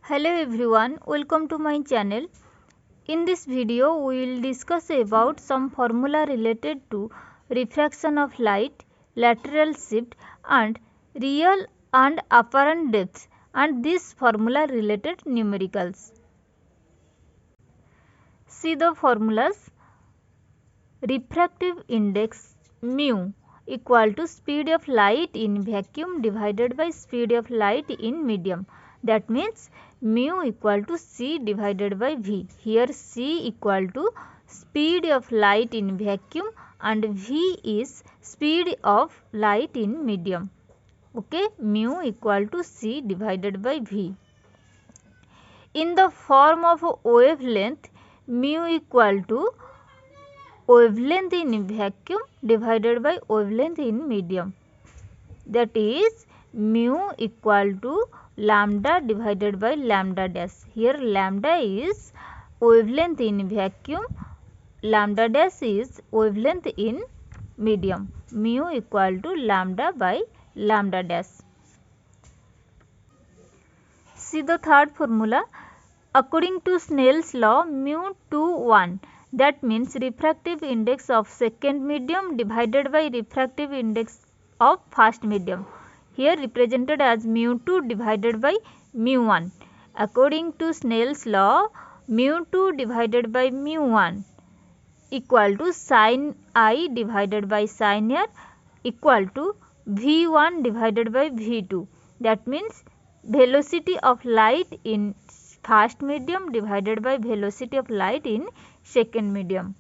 Hello everyone, welcome to my channel. In this video, we will discuss about some formula related to refraction of light, lateral shift and real and apparent depth and this formula related numericals. See the formulas. Refractive index mu equal to speed of light in vacuum divided by speed of light in medium. That means mu equal to c divided by v. Here c equal to speed of light in vacuum and v is speed of light in medium. Okay, mu equal to c divided by v. In the form of wavelength, mu equal to wavelength in vacuum divided by wavelength in medium. That is mu equal to lambda divided by lambda dash. Here lambda is wavelength in vacuum, lambda dash is wavelength in medium. Mu equal to lambda by lambda dash. See the third formula. According to Snell's law, mu 1. That means refractive index of second medium divided by refractive index of first medium. Here represented as mu 2 divided by mu 1. According to Snell's law, mu 2 divided by mu 1 equal to sin I divided by sin r equal to v1 divided by v2. That means velocity of light in first medium divided by velocity of light in second medium.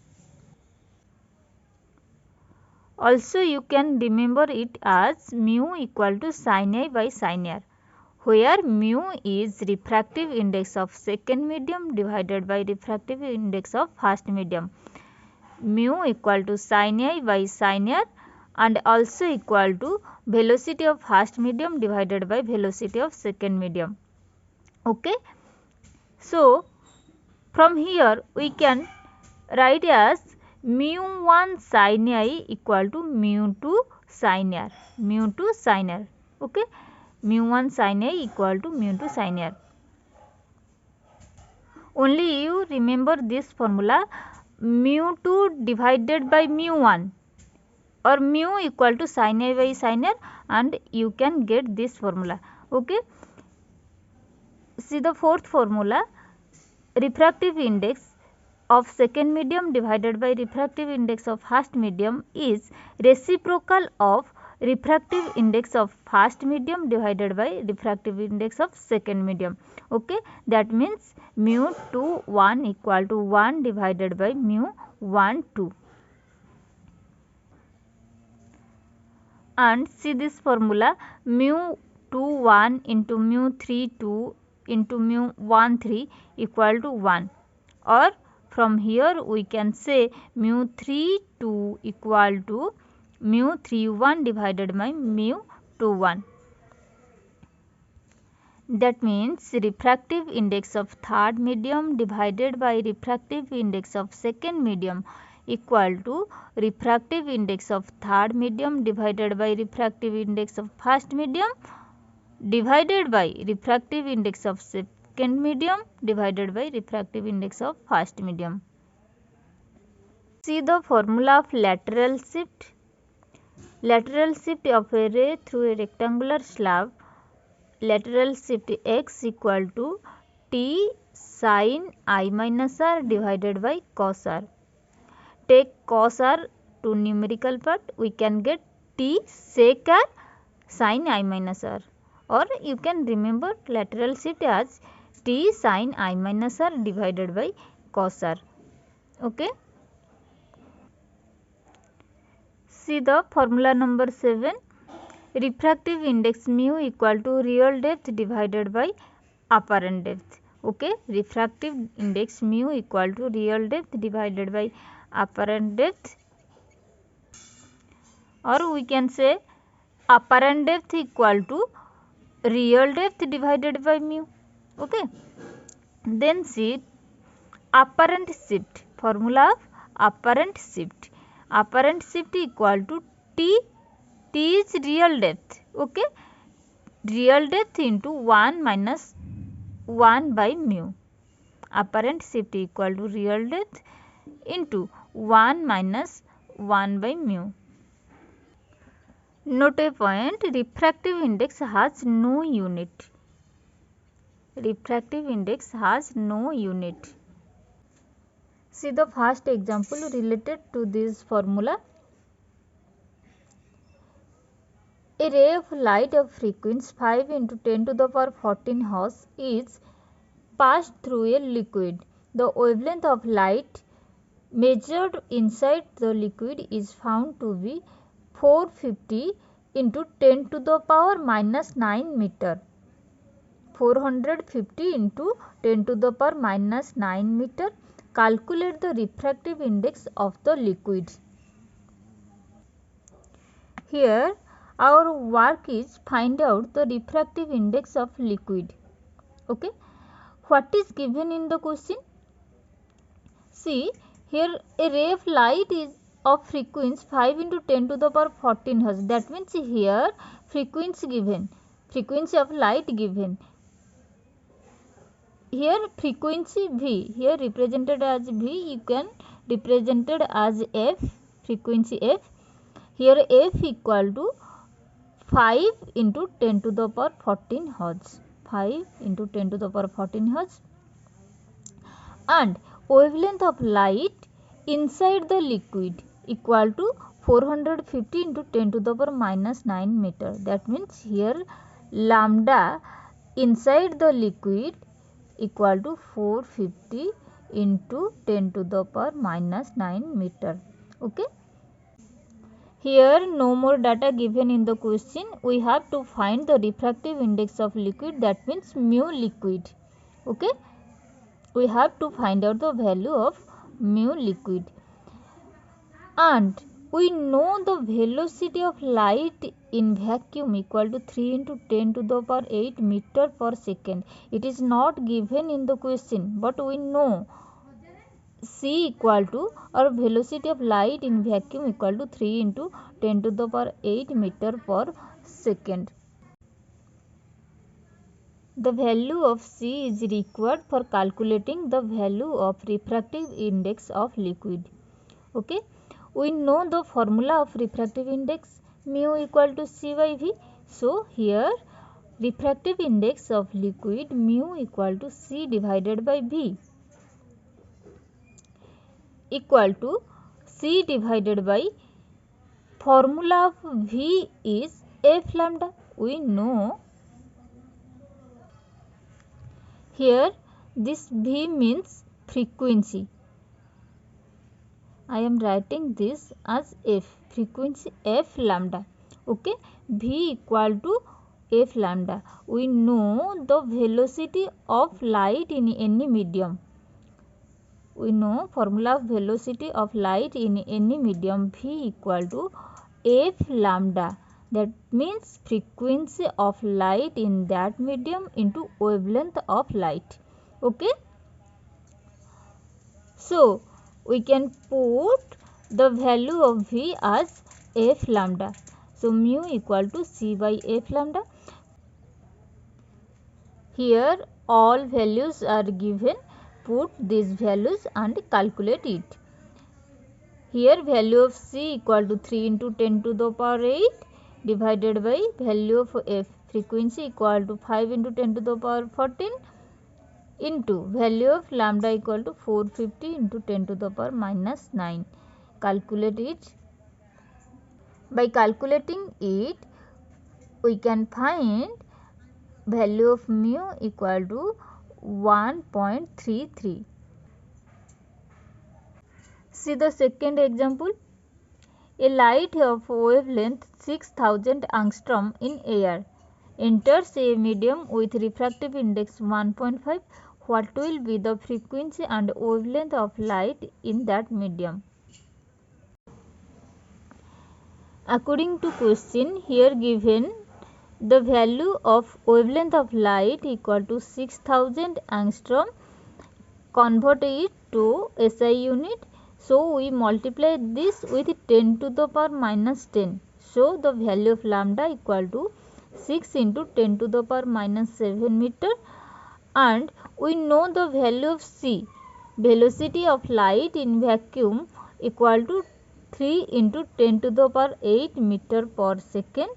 Also you can remember it as mu equal to sin I by sin r, where mu is refractive index of second medium divided by refractive index of first medium. Mu equal to sin I by sin r and also equal to velocity of first medium divided by velocity of second medium. Okay. So, from here we can write as mu 1 sin I equal to mu 2 sin r, mu 2 sin r. Okay, mu 1 sin I equal to mu 2 sin r. Only you remember this formula, mu 2 divided by mu 1 or mu equal to sin I by sin r, and you can get this formula. Okay. See the fourth formula. Refractive index of second medium divided by refractive index of first medium is reciprocal of refractive index of first medium divided by refractive index of second medium. Okay, that means mu 2 1 equal to 1 divided by mu 1 2. And see this formula, mu 2 1 into mu 3 2 into mu 1 3 equal to 1, or from here we can say mu 3 2 equal to mu 3 1 divided by mu 2 1. That means refractive index of third medium divided by refractive index of second medium equal to refractive index of third medium divided by refractive index of first medium divided by refractive index of second medium divided by refractive index of first medium. See the formula of lateral shift. Lateral shift of a ray through a rectangular slab, lateral shift x equal to t sin I minus r divided by cos r. Take cos r to numerical part, we can get t sec r sin I minus r, or you can remember lateral shift as t sin I minus r divided by cos r. Okay. See the formula number 7. Refractive index mu equal to real depth divided by apparent depth. Okay, refractive index mu equal to real depth divided by apparent depth, or we can say apparent depth equal to real depth divided by mu. Okay. Then see apparent shift, formula of apparent shift. Apparent shift equal to t is real depth. Okay, real depth into 1 minus 1 by mu. Apparent shift equal to real depth into 1 minus 1 by mu. Note a point, refractive index has no unit. Refractive index has no unit. See the first example related to this formula. A ray of light of frequency 5 into 10 to the power 14 Hz is passed through a liquid. The wavelength of light measured inside the liquid is found to be 450 into 10 to the power minus 9 meter. 450 into 10 to the power minus 9 meter. Calculate the refractive index of the liquid. Here our work is find out the refractive index of liquid. Okay. What is given in the question? See, here a ray of light is of frequency 5 into 10 to the power 14 Hz. That means here frequency given, frequency of light given. Here frequency V, here represented as V, you can represented as F, frequency F. Here F equal to 5 into 10 to the power 14 Hz. 5 into 10 to the power 14 Hz. And wavelength of light inside the liquid equal to 450 into 10 to the power minus 9 meter. That means here lambda inside the liquid equal to 450 into 10 to the power minus 9 meter. Okay. Here no more data given in the question. We have to find the refractive index of liquid, that means mu liquid. Okay. We have to find out the value of mu liquid. And we know the velocity of light in vacuum equal to 3 into 10 to the power 8 meter per second. It is not given in the question, but we know C equal to, or velocity of light in vacuum equal to 3 into 10 to the power 8 meter per second. The value of C is required for calculating the value of refractive index of liquid. Okay. We know the formula of refractive index, mu equal to C by V. So here refractive index of liquid mu equal to C divided by V equal to C divided by formula of V is F lambda. We know here this V means frequency. I am writing this as F, frequency F lambda. Okay, V equal to F lambda. We know the velocity of light in any medium. We know formula of velocity of light in any medium, V equal to F lambda. That means frequency of light in that medium into wavelength of light. Okay. So we can put the value of V as F lambda. So mu equal to C by F lambda. Here all values are given. Put these values and calculate it. Here value of C equal to 3 into 10 to the power 8 divided by value of F, frequency equal to 5 into 10 to the power 14 into value of lambda equal to 450 into 10 to the power minus 9. Calculate it. By calculating it, we can find value of mu equal to 1.33. See the second example. A light of wavelength 6000 angstrom in air enters a medium with refractive index 1.5. What will be the frequency and wavelength of light in that medium? According to question, here given the value of wavelength of light equal to 6000 angstrom. Convert it to SI unit. So we multiply this with 10 to the power minus 10. So the value of lambda equal to 6 into 10 to the power minus 7 meter. and we know the value of c, velocity of light in vacuum, equal to 3 into 10 to the power 8 meter per second,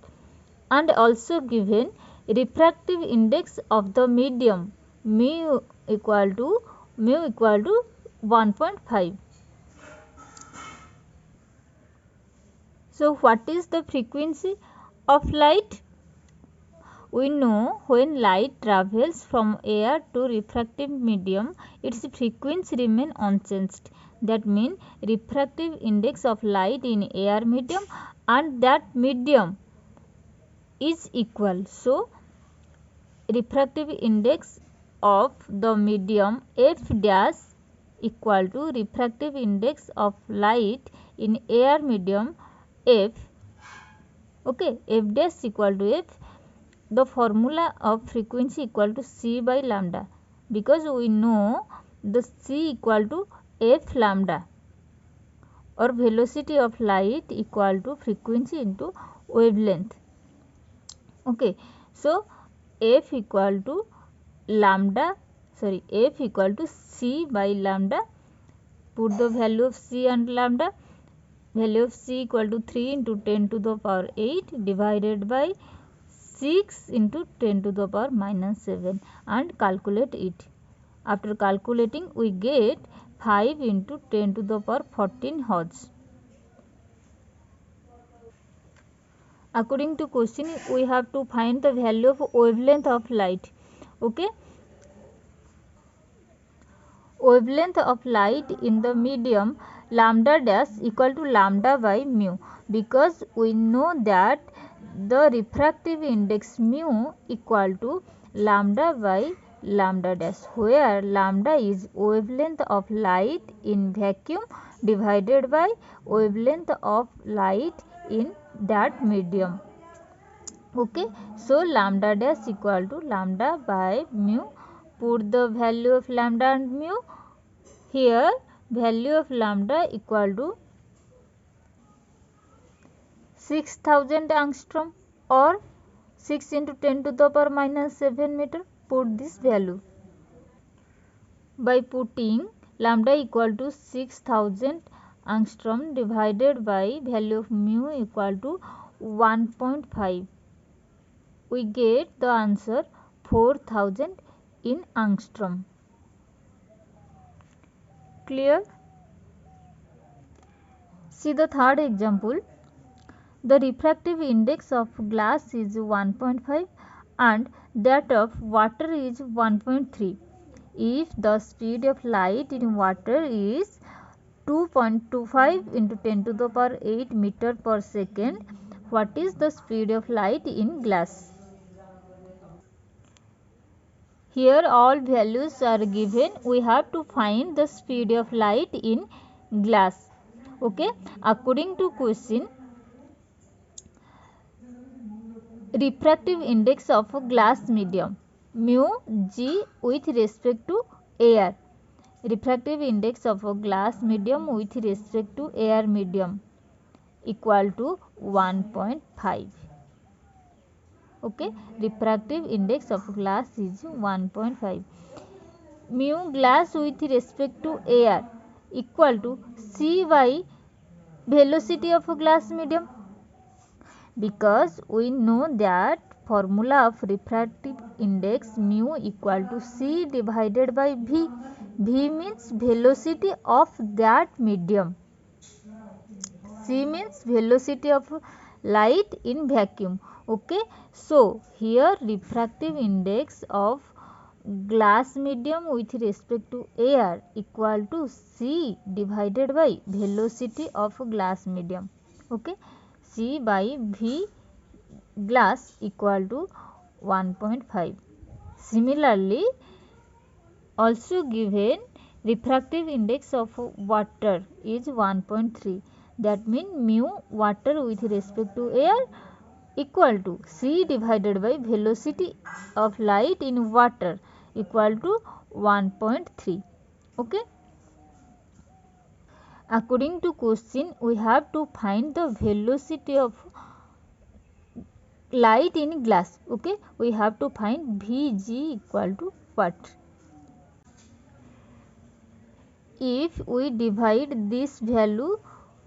and also given refractive index of the medium mu equal to 1.5. So what is the frequency of light? We know when light travels from air to refractive medium, its frequency remains unchanged. That means refractive index of light in air medium and that medium is equal. So refractive index of the medium f dash equal to refractive index of light in air medium f. Okay, f dash equal to f. The formula of frequency equal to c by lambda, because we know the c equal to f lambda, or velocity of light equal to frequency into wavelength. Okay, so f equal to c by lambda. Put the value of c and lambda. Value of c equal to 3 into 10 to the power 8 divided by 6 into 10 to the power minus 7 and calculate it. After calculating, we get 5 into 10 to the power 14 hertz. According to question, we have to find the value of wavelength of light. Okay. Wavelength of light in the medium lambda dash equal to lambda by mu, because we know that the refractive index mu equal to lambda by lambda dash, where lambda is wavelength of light in vacuum divided by wavelength of light in that medium. Okay, so lambda dash equal to lambda by mu. Put the value of lambda and mu. Here value of lambda equal to 6000 angstrom or 6 into 10 to the power minus 7 meter. Put this value. By putting lambda equal to 6000 angstrom divided by value of mu equal to 1.5, we get the answer 4000 in angstrom. Clear? See the third example. The refractive index of glass is 1.5 and that of water is 1.3. If the speed of light in water is 2.25 into 10 to the power 8 meter per second, what is the speed of light in glass? Here all values are given. We have to find the speed of light in glass. Okay, according to question, refractive index of a glass medium mu g with respect to air. Refractive index of a glass medium with respect to air medium equal to 1.5. Okay, refractive index of glass is 1.5. Mu glass with respect to air equal to c by velocity of a glass medium, because we know that formula of refractive index mu equal to c divided by v. V means velocity of that medium. C means velocity of light in vacuum. Okay, so here refractive index of glass medium with respect to air equal to c divided by velocity of glass medium. Okay, c by v glass equal to 1.5. Similarly, also given refractive index of water is 1.3. That means mu water with respect to air equal to c divided by velocity of light in water equal to 1.3. Okay. According to question, we have to find the velocity of light in glass. Okay, we have to find Vg equal to what? If we divide this value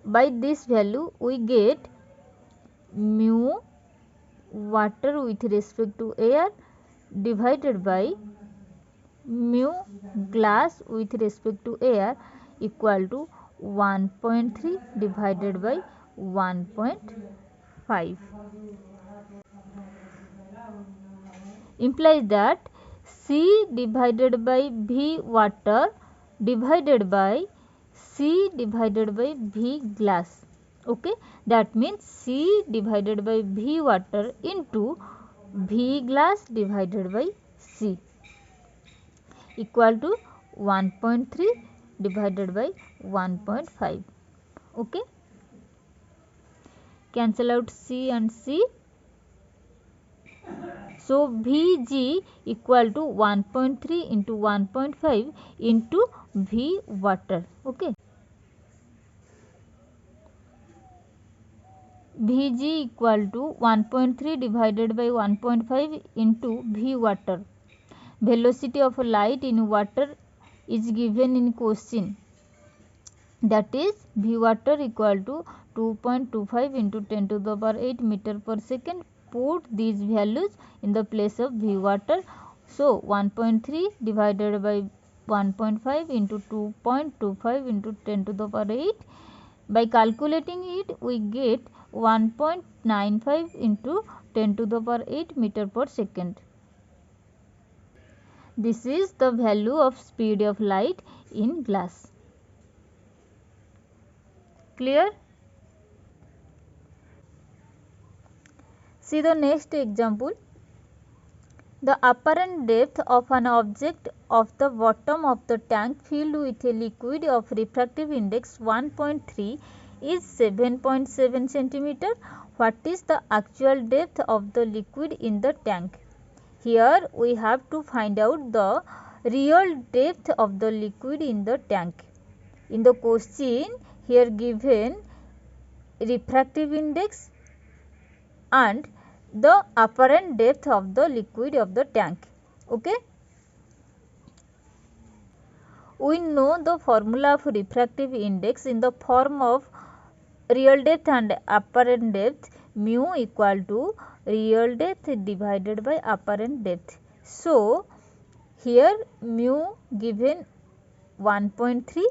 by this value, we get mu water with respect to air divided by mu glass with respect to air equal to 1.3 divided by 1.5. Implies that C divided by V water divided by C divided by V glass. Okay, that means C divided by V water into V glass divided by C equal to 1.3 divided by 1.5. Okay, cancel out C and C. So Vg equal to 1.3 into 1.5 into V water. Okay, Vg equal to 1.3 divided by 1.5 into V water. Velocity of light in water is given in question, that is V water equal to 2.25 into 10 to the power 8 meter per second. Put these values in the place of V water. So 1.3 divided by 1.5 into 2.25 into 10 to the power 8. By calculating it, we get 1.95 into 10 to the power 8 meter per second. This is the value of speed of light in glass. Clear? See the next example. The apparent depth of an object of the bottom of the tank filled with a liquid of refractive index 1.3 is 7.7 cm. What is the actual depth of the liquid in the tank? Here we have to find out the real depth of the liquid in the tank. In the question, here given refractive index and the apparent depth of the liquid of the tank. Okay, we know the formula of refractive index in the form of real depth and apparent depth. Mu equal to real depth divided by apparent depth. So here mu given 1.3,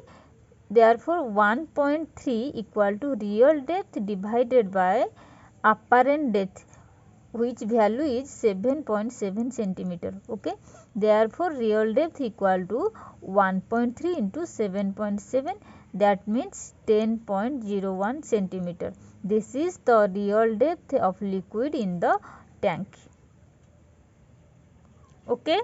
therefore 1.3 equal to real depth divided by apparent depth, which value is 7.7 centimeter. Okay, therefore real depth equal to 1.3 into 7.7, that means 10.01 centimeter. This is the real depth of liquid in the tank. Okay.